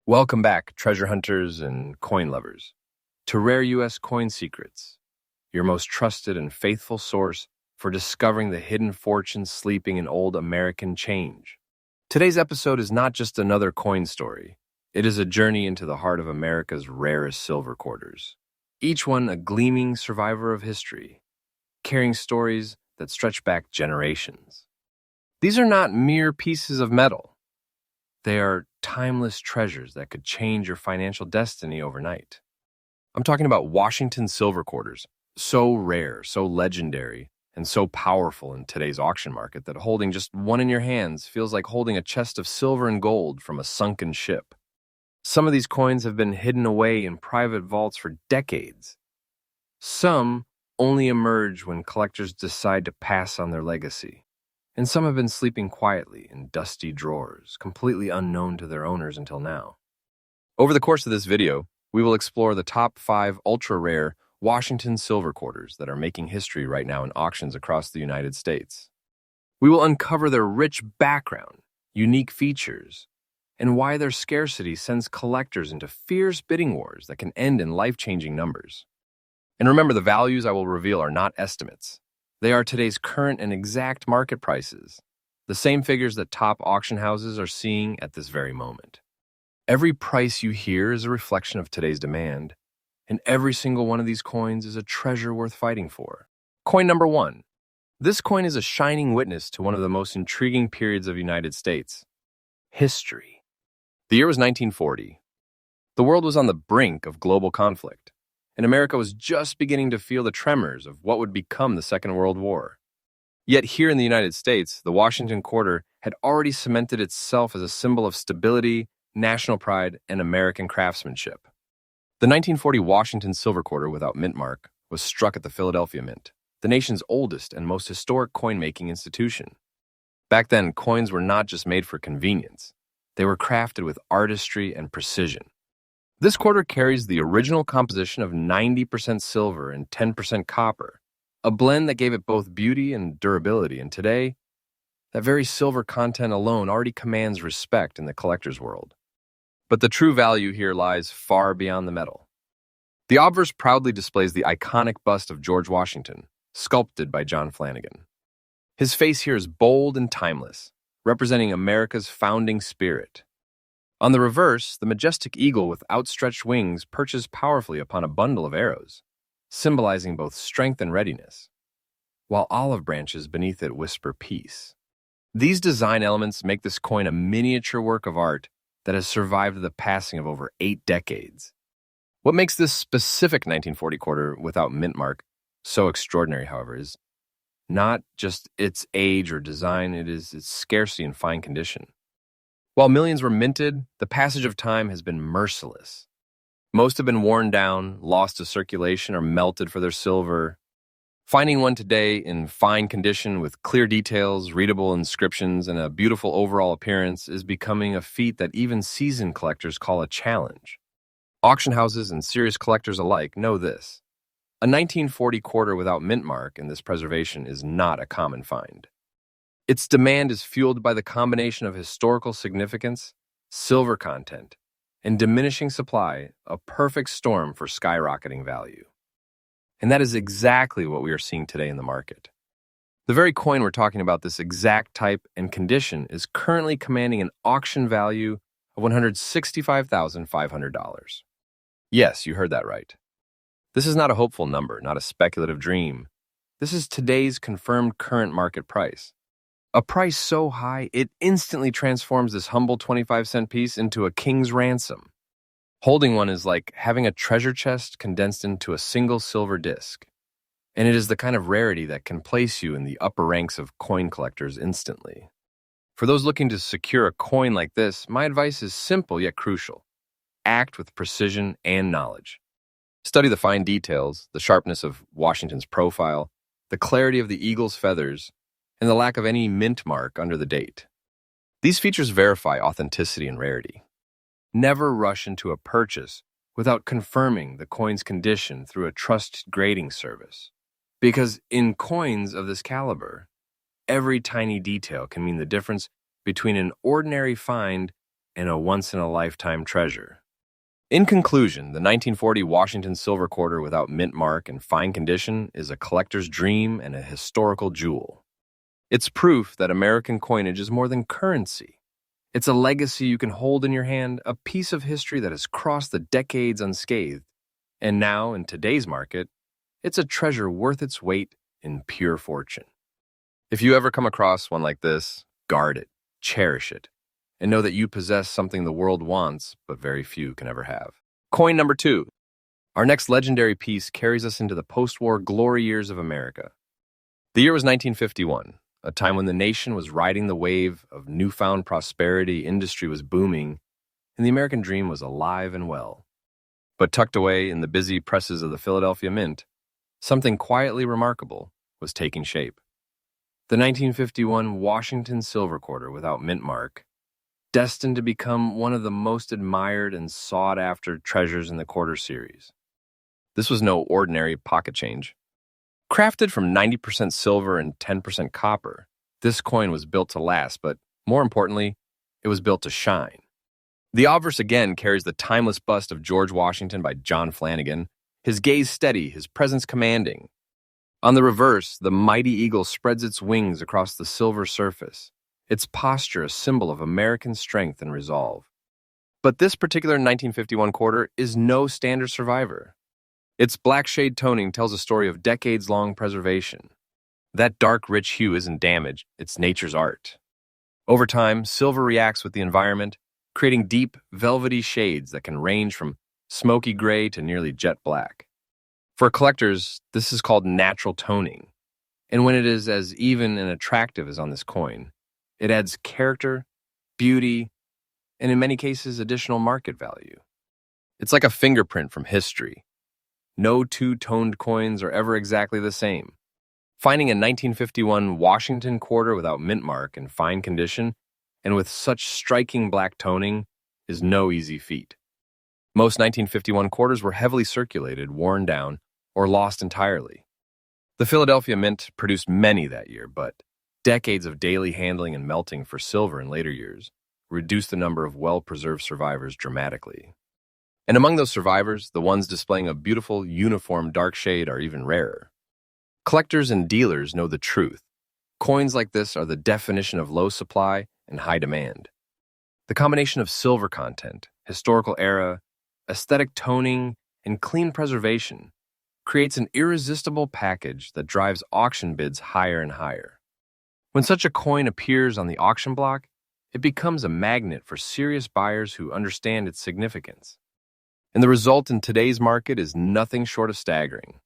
Welcome back, treasure hunters and coin lovers, to Rare U.S. Coin Secrets, your most trusted and faithful source for discovering the hidden fortunes sleeping in old American change. Today's episode is not just another coin story. It is a journey into the heart of America's rarest silver quarters, each one a gleaming survivor of history, carrying stories that stretch back generations. These are not mere pieces of metal. They are timeless treasures that could change your financial destiny overnight. I'm talking about Washington silver quarters, so rare, so legendary, and so powerful in today's auction market that holding just one in your hands feels like holding a chest of silver and gold from a sunken ship. Some of these coins have been hidden away in private vaults for decades. Some only emerge when collectors decide to pass on their legacy. And some have been sleeping quietly in dusty drawers, completely unknown to their owners until now. Over the course of this video, we will explore the top 5 ultra-rare Washington silver quarters that are making history right now in auctions across the United States. We will uncover their rich background, unique features, and why their scarcity sends collectors into fierce bidding wars that can end in life-changing numbers. And remember, the values I will reveal are not estimates. They are today's current and exact market prices, the same figures that top auction houses are seeing at this very moment. Every price you hear is a reflection of today's demand, and every single one of these coins is a treasure worth fighting for. Coin number 1. This coin is a shining witness to one of the most intriguing periods of the United States: history. The year was 1940. The world was on the brink of global conflict, and America was just beginning to feel the tremors of what would become the Second World War. Yet here in the United States, the Washington quarter had already cemented itself as a symbol of stability, national pride, and American craftsmanship. The 1940 Washington silver quarter without mint mark was struck at the Philadelphia Mint, the nation's oldest and most historic coin-making institution. Back then, coins were not just made for convenience. They were crafted with artistry and precision. This quarter carries the original composition of 90% silver and 10% copper, a blend that gave it both beauty and durability, and today, that very silver content alone already commands respect in the collector's world. But the true value here lies far beyond the metal. The obverse proudly displays the iconic bust of George Washington, sculpted by John Flanagan. His face here is bold and timeless, representing America's founding spirit. On the reverse, the majestic eagle with outstretched wings perches powerfully upon a bundle of arrows, symbolizing both strength and readiness, while olive branches beneath it whisper peace. These design elements make this coin a miniature work of art that has survived the passing of over 8 decades. What makes this specific 1940 quarter without mint mark so extraordinary, however, is not just its age or design, it is its scarcity and fine condition. While millions were minted, the passage of time has been merciless. Most have been worn down, lost to circulation, or melted for their silver. Finding one today in fine condition with clear details, readable inscriptions, and a beautiful overall appearance is becoming a feat that even seasoned collectors call a challenge. Auction houses and serious collectors alike know this. A 1940 quarter without mint mark in this preservation is not a common find. Its demand is fueled by the combination of historical significance, silver content, and diminishing supply, a perfect storm for skyrocketing value. And that is exactly what we are seeing today in the market. The very coin we're talking about, this exact type and condition, is currently commanding an auction value of $165,500. Yes, you heard that right. This is not a hopeful number, not a speculative dream. This is today's confirmed current market price. A price so high, it instantly transforms this humble 25-cent piece into a king's ransom. Holding one is like having a treasure chest condensed into a single silver disc. And it is the kind of rarity that can place you in the upper ranks of coin collectors instantly. For those looking to secure a coin like this, my advice is simple yet crucial. Act with precision and knowledge. Study the fine details, the sharpness of Washington's profile, the clarity of the eagle's feathers, and the lack of any mint mark under the date. These features verify authenticity and rarity. Never rush into a purchase without confirming the coin's condition through a trusted grading service. Because in coins of this caliber, every tiny detail can mean the difference between an ordinary find and a once-in-a-lifetime treasure. In conclusion, the 1940 Washington silver quarter without mint mark and fine condition is a collector's dream and a historical jewel. It's proof that American coinage is more than currency. It's a legacy you can hold in your hand, a piece of history that has crossed the decades unscathed. And now, in today's market, it's a treasure worth its weight in pure fortune. If you ever come across one like this, guard it, cherish it, and know that you possess something the world wants, but very few can ever have. Coin number 2. Our next legendary piece carries us into the post-war glory years of America. The year was 1951, a time when the nation was riding the wave of newfound prosperity, industry was booming, and the American dream was alive and well. But tucked away in the busy presses of the Philadelphia Mint, something quietly remarkable was taking shape. The 1951 Washington silver quarter without mint mark, destined to become one of the most admired and sought-after treasures in the quarter series. This was no ordinary pocket change. Crafted from 90% silver and 10% copper, this coin was built to last, but more importantly, it was built to shine. The obverse again carries the timeless bust of George Washington by John Flanagan, his gaze steady, his presence commanding. On the reverse, the mighty eagle spreads its wings across the silver surface, its posture a symbol of American strength and resolve. But this particular 1951 quarter is no standard survivor. Its black shade toning tells a story of decades-long preservation. That dark, rich hue isn't damage, it's nature's art. Over time, silver reacts with the environment, creating deep, velvety shades that can range from smoky gray to nearly jet black. For collectors, this is called natural toning, and when it is as even and attractive as on this coin, it adds character, beauty, and in many cases, additional market value. It's like a fingerprint from history. No two toned coins are ever exactly the same. Finding a 1951 Washington quarter without mint mark in fine condition and with such striking black toning is no easy feat. Most 1951 quarters were heavily circulated, worn down, or lost entirely. The Philadelphia Mint produced many that year, but decades of daily handling and melting for silver in later years reduced the number of well-preserved survivors dramatically. And among those survivors, the ones displaying a beautiful, uniform dark shade are even rarer. Collectors and dealers know the truth. Coins like this are the definition of low supply and high demand. The combination of silver content, historical era, aesthetic toning, and clean preservation creates an irresistible package that drives auction bids higher and higher. When such a coin appears on the auction block, it becomes a magnet for serious buyers who understand its significance. And the result in today's market is nothing short of staggering.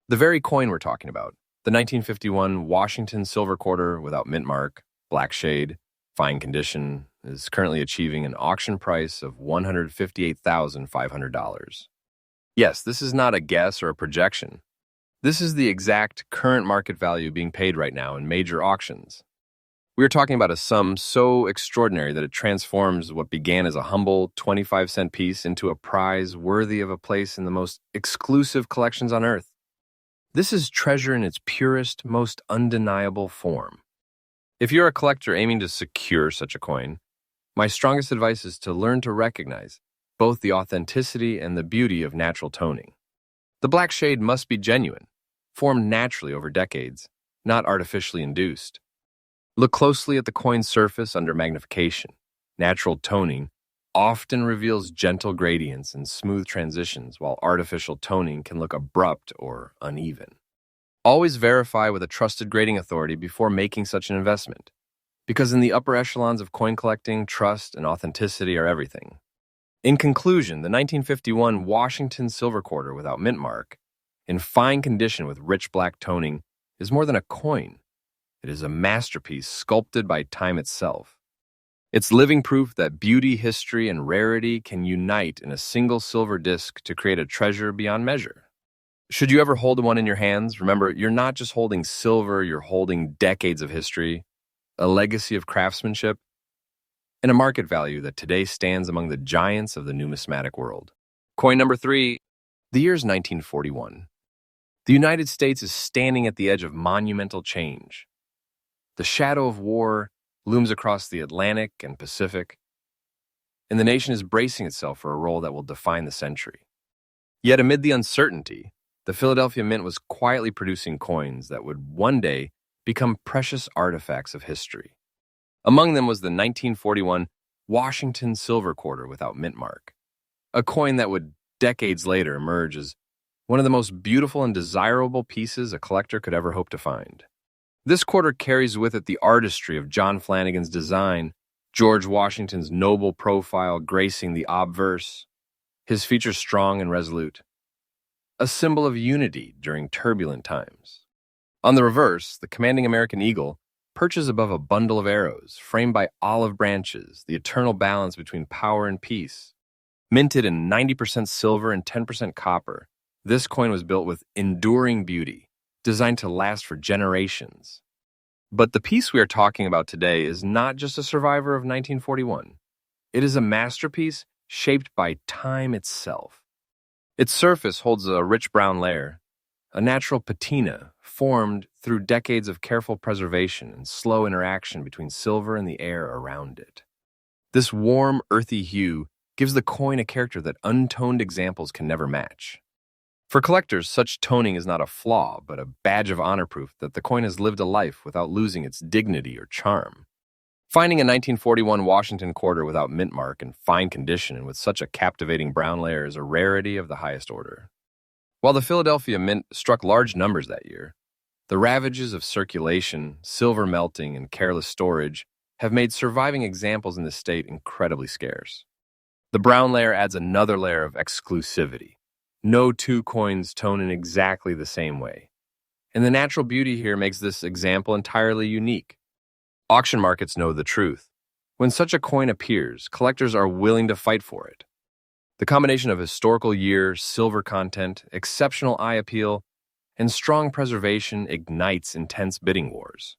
The very coin we're talking about, the 1951 Washington silver quarter without mint mark, black shade, fine condition, is currently achieving an auction price of $158,500. Yes, this is not a guess or a projection. This is the exact current market value being paid right now in major auctions. We are talking about a sum so extraordinary that it transforms what began as a humble 25-cent piece into a prize worthy of a place in the most exclusive collections on earth. This is treasure in its purest, most undeniable form. If you're a collector aiming to secure such a coin, my strongest advice is to learn to recognize both the authenticity and the beauty of natural toning. The black shade must be genuine, formed naturally over decades, not artificially induced. Look closely at the coin's surface under magnification. Natural toning often reveals gentle gradients and smooth transitions, while artificial toning can look abrupt or uneven. Always verify with a trusted grading authority before making such an investment, because in the upper echelons of coin collecting, trust and authenticity are everything. In conclusion, the 1951 Washington silver quarter without mint mark, in fine condition with rich black toning, is more than a coin. It is a masterpiece sculpted by time itself. It's living proof that beauty, history, and rarity can unite in a single silver disc to create a treasure beyond measure. Should you ever hold one in your hands, remember, you're not just holding silver, you're holding decades of history, a legacy of craftsmanship, and a market value that today stands among the giants of the numismatic world. Coin number 3. The year is 1941. The United States is standing at the edge of monumental change. The shadow of war looms across the Atlantic and Pacific. and the nation is bracing itself for a role that will define the century. Yet amid the uncertainty, the Philadelphia Mint was quietly producing coins that would one day become precious artifacts of history. Among them was the 1941 Washington silver quarter without mint mark, a coin that would decades later emerge as one of the most beautiful and desirable pieces a collector could ever hope to find. This quarter carries with it the artistry of John Flanagan's design, George Washington's noble profile gracing the obverse, his features strong and resolute, a symbol of unity during turbulent times. On the reverse, the commanding American eagle perches above a bundle of arrows, framed by olive branches, the eternal balance between power and peace. Minted in 90% silver and 10% copper, this coin was built with enduring beauty, designed to last for generations. But the piece we are talking about today is not just a survivor of 1941. It is a masterpiece shaped by time itself. Its surface holds a rich brown layer, a natural patina formed through decades of careful preservation and slow interaction between silver and the air around it. This warm, earthy hue gives the coin a character that untoned examples can never match. For collectors, such toning is not a flaw, but a badge of honor proof that the coin has lived a life without losing its dignity or charm. Finding a 1941 Washington quarter without mint mark in fine condition and with such a captivating brown layer is a rarity of the highest order. While the Philadelphia Mint struck large numbers that year, the ravages of circulation, silver melting, and careless storage have made surviving examples in the state incredibly scarce. The brown layer adds another layer of exclusivity. No two coins tone in exactly the same way. And the natural beauty here makes this example entirely unique. Auction markets know the truth. When such a coin appears, collectors are willing to fight for it. The combination of historical year, silver content, exceptional eye appeal, and strong preservation ignites intense bidding wars.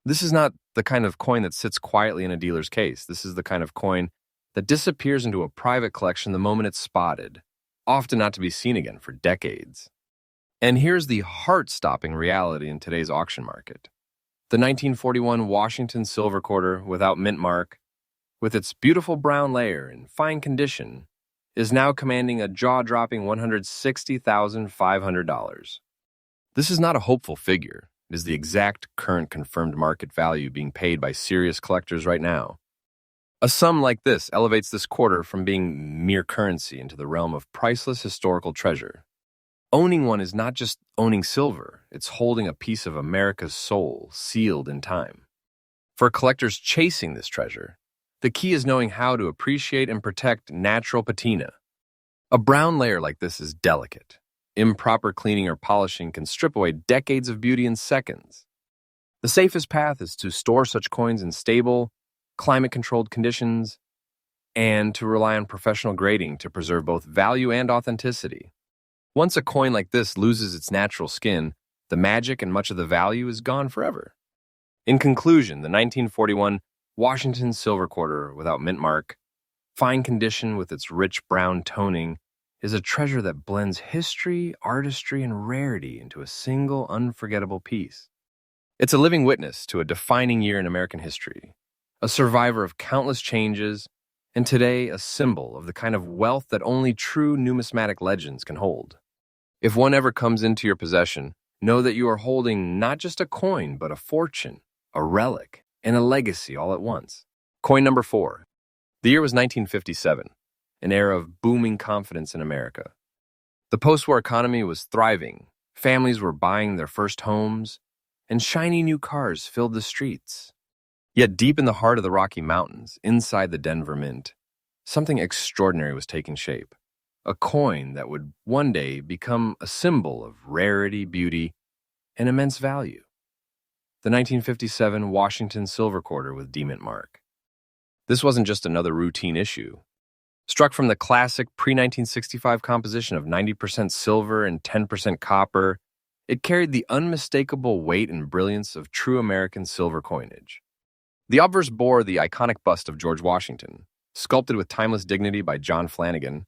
This is not the kind of coin that sits quietly in a dealer's case. This is the kind of coin that disappears into a private collection the moment it's spotted, often not to be seen again for decades. And here's the heart-stopping reality in today's auction market. The 1941 Washington silver quarter without mint mark, with its beautiful brown layer in fine condition, is now commanding a jaw-dropping $160,500. This is not a hopeful figure. It is the exact current confirmed market value being paid by serious collectors right now. A sum like this elevates this quarter from being mere currency into the realm of priceless historical treasure. Owning one is not just owning silver, it's holding a piece of America's soul sealed in time. For collectors chasing this treasure, the key is knowing how to appreciate and protect natural patina. A brown layer like this is delicate. Improper cleaning or polishing can strip away decades of beauty in seconds. The safest path is to store such coins in stable, climate-controlled conditions, and to rely on professional grading to preserve both value and authenticity. Once a coin like this loses its natural skin, the magic and much of the value is gone forever. In conclusion, the 1941 Washington silver quarter without mint mark, fine condition with its rich brown toning, is a treasure that blends history, artistry, and rarity into a single unforgettable piece. It's a living witness to a defining year in American history, a survivor of countless changes, and today a symbol of the kind of wealth that only true numismatic legends can hold. If one ever comes into your possession, know that you are holding not just a coin, but a fortune, a relic, and a legacy all at once. Coin number 4. The year was 1957, an era of booming confidence in America. The post-war economy was thriving, families were buying their first homes, and shiny new cars filled the streets. Yet deep in the heart of the Rocky Mountains, inside the Denver Mint, something extraordinary was taking shape. A coin that would one day become a symbol of rarity, beauty, and immense value. The 1957 Washington silver quarter with D-mint mark. This wasn't just another routine issue. Struck from the classic pre-1965 composition of 90% silver and 10% copper, it carried the unmistakable weight and brilliance of true American silver coinage. The obverse bore the iconic bust of George Washington, sculpted with timeless dignity by John Flanagan,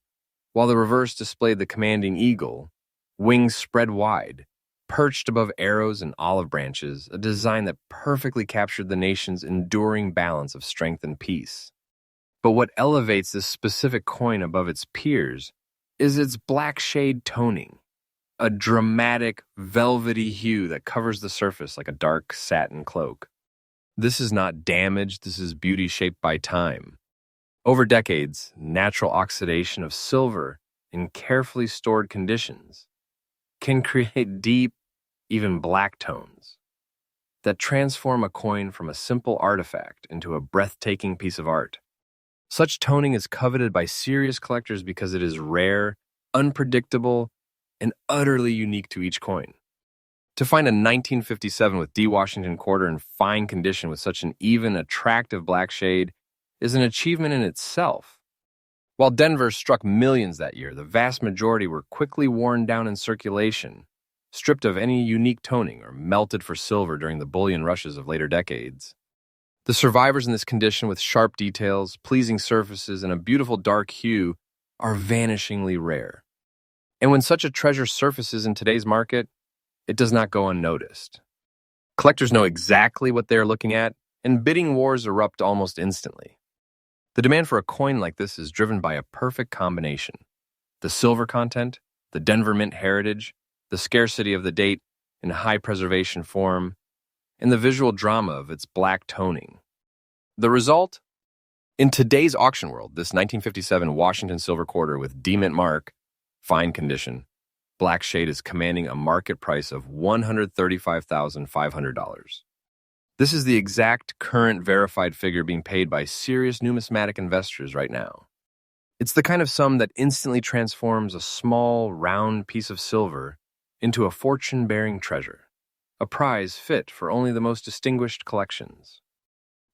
while the reverse displayed the commanding eagle, wings spread wide, perched above arrows and olive branches, a design that perfectly captured the nation's enduring balance of strength and peace. But what elevates this specific coin above its peers is its black shade toning, a dramatic, velvety hue that covers the surface like a dark satin cloak. This is not damage, this is beauty shaped by time. Over decades, natural oxidation of silver in carefully stored conditions can create deep, even black tones that transform a coin from a simple artifact into a breathtaking piece of art. Such toning is coveted by serious collectors because it is rare, unpredictable, and utterly unique to each coin. To find a 1957 with D. Washington quarter in fine condition with such an even, attractive black shade is an achievement in itself. While Denver struck millions that year, the vast majority were quickly worn down in circulation, stripped of any unique toning or melted for silver during the bullion rushes of later decades. The survivors in this condition with sharp details, pleasing surfaces, and a beautiful dark hue are vanishingly rare. And when such a treasure surfaces in today's market, it does not go unnoticed. Collectors know exactly what they are looking at, and bidding wars erupt almost instantly. The demand for a coin like this is driven by a perfect combination: the silver content, the Denver Mint heritage, the scarcity of the date in high preservation form, and the visual drama of its black toning. The result? In today's auction world, this 1957 Washington silver quarter with D Mint mark, fine condition, black shade is commanding a market price of $135,500. This is the exact current verified figure being paid by serious numismatic investors right now. It's the kind of sum that instantly transforms a small, round piece of silver into a fortune-bearing treasure, a prize fit for only the most distinguished collections.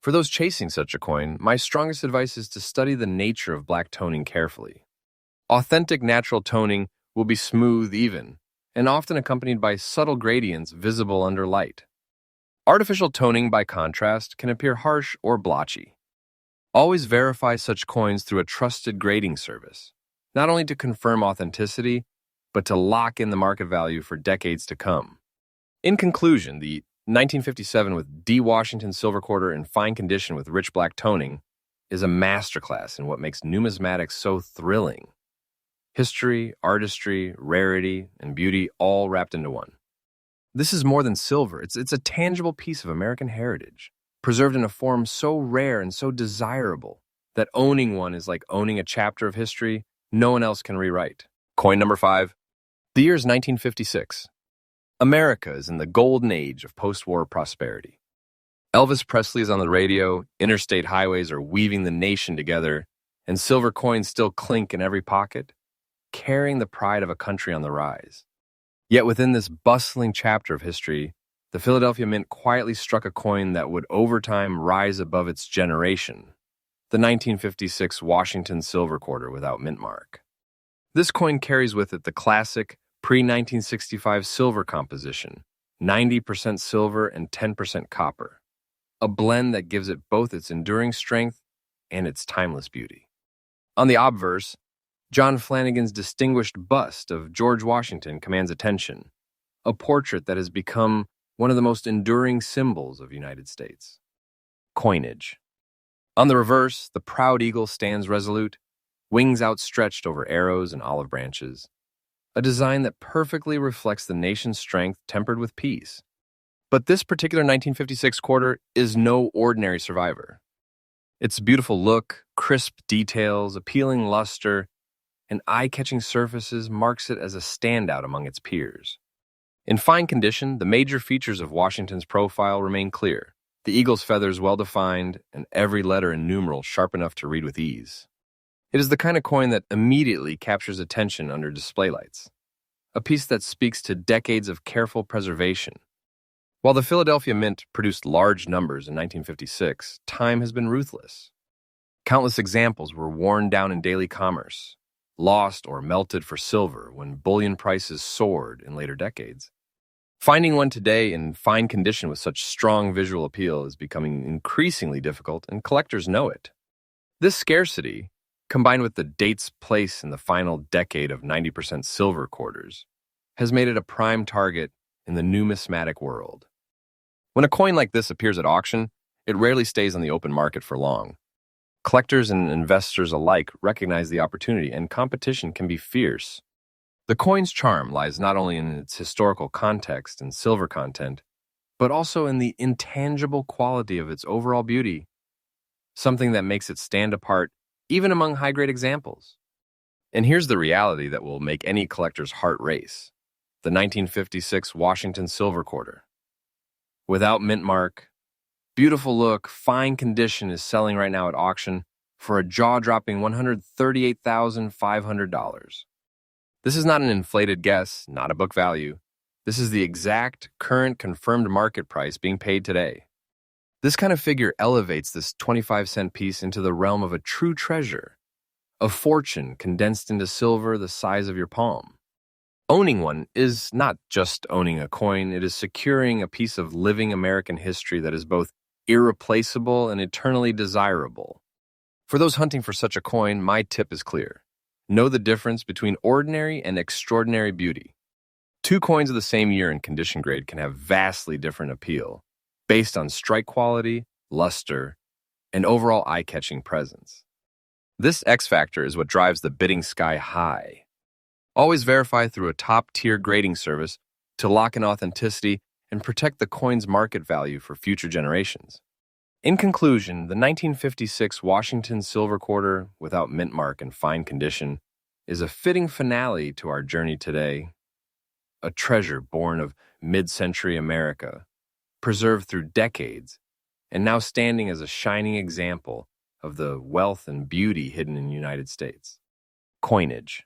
For those chasing such a coin, my strongest advice is to study the nature of black toning carefully. Authentic natural toning will be smooth, even, and often accompanied by subtle gradients visible under light. Artificial toning, by contrast, can appear harsh or blotchy. Always verify such coins through a trusted grading service, not only to confirm authenticity, but to lock in the market value for decades to come. In conclusion, the 1957 with D. Washington silver quarter in fine condition with rich black toning is a masterclass in what makes numismatics so thrilling. History, artistry, rarity, and beauty all wrapped into one. This is more than silver. It's a tangible piece of American heritage, preserved in a form so rare and so desirable that owning one is like owning a chapter of history no one else can rewrite. Coin number 5. The year is 1956. America is in the golden age of post-war prosperity. Elvis Presley is on the radio, interstate highways are weaving the nation together, and silver coins still clink in every pocket, carrying the pride of a country on the rise. Yet within this bustling chapter of history, the Philadelphia Mint quietly struck a coin that would over time rise above its generation, the 1956 Washington silver quarter without mint mark. This coin carries with it the classic pre-1965 silver composition, 90% silver and 10% copper, a blend that gives it both its enduring strength and its timeless beauty. On the obverse, John Flanagan's distinguished bust of George Washington commands attention, a portrait that has become one of the most enduring symbols of the United States. Coinage. On the reverse, the proud eagle stands resolute, wings outstretched over arrows and olive branches, a design that perfectly reflects the nation's strength tempered with peace. But this particular 1956 quarter is no ordinary survivor. Its beautiful look, crisp details, appealing luster, and eye-catching surfaces marks it as a standout among its peers. In fine condition, the major features of Washington's profile remain clear, the eagle's feathers well-defined, and every letter and numeral sharp enough to read with ease. It is the kind of coin that immediately captures attention under display lights, a piece that speaks to decades of careful preservation. While the Philadelphia Mint produced large numbers in 1956, time has been ruthless. Countless examples were worn down in daily commerce, lost or melted for silver when bullion prices soared in later decades. Finding one today in fine condition with such strong visual appeal is becoming increasingly difficult, and collectors know it. This scarcity, combined with the date's place in the final decade of 90% silver quarters, has made it a prime target in the numismatic world. When a coin like this appears at auction, it rarely stays on the open market for long. Collectors and investors alike recognize the opportunity, and competition can be fierce. The coin's charm lies not only in its historical context and silver content, but also in the intangible quality of its overall beauty, something that makes it stand apart even among high-grade examples. And here's the reality that will make any collector's heart race: the 1956 Washington Silver Quarter. Without mint mark, beautiful look, fine condition is selling right now at auction for a jaw-dropping $138,500. This is not an inflated guess, not a book value. This is the exact, current, confirmed market price being paid today. This kind of figure elevates this 25-cent piece into the realm of a true treasure, a fortune condensed into silver the size of your palm. Owning one is not just owning a coin, it is securing a piece of living American history that is both irreplaceable and eternally desirable. For those hunting for such a coin, my tip is clear. Know the difference between ordinary and extraordinary beauty. Two coins of the same year and condition grade can have vastly different appeal, based on strike quality, luster, and overall eye-catching presence. This X factor is what drives the bidding sky high. Always verify through a top-tier grading service to lock in authenticity and protect the coin's market value for future generations. In conclusion, the 1956 Washington Silver Quarter, without mint mark and fine condition, is a fitting finale to our journey today. A treasure born of mid-century America, preserved through decades, and now standing as a shining example of the wealth and beauty hidden in the United States. Coinage.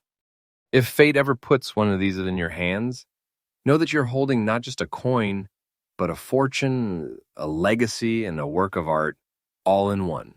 If fate ever puts one of these in your hands, know that you're holding not just a coin, but a fortune, a legacy, and a work of art, all in one.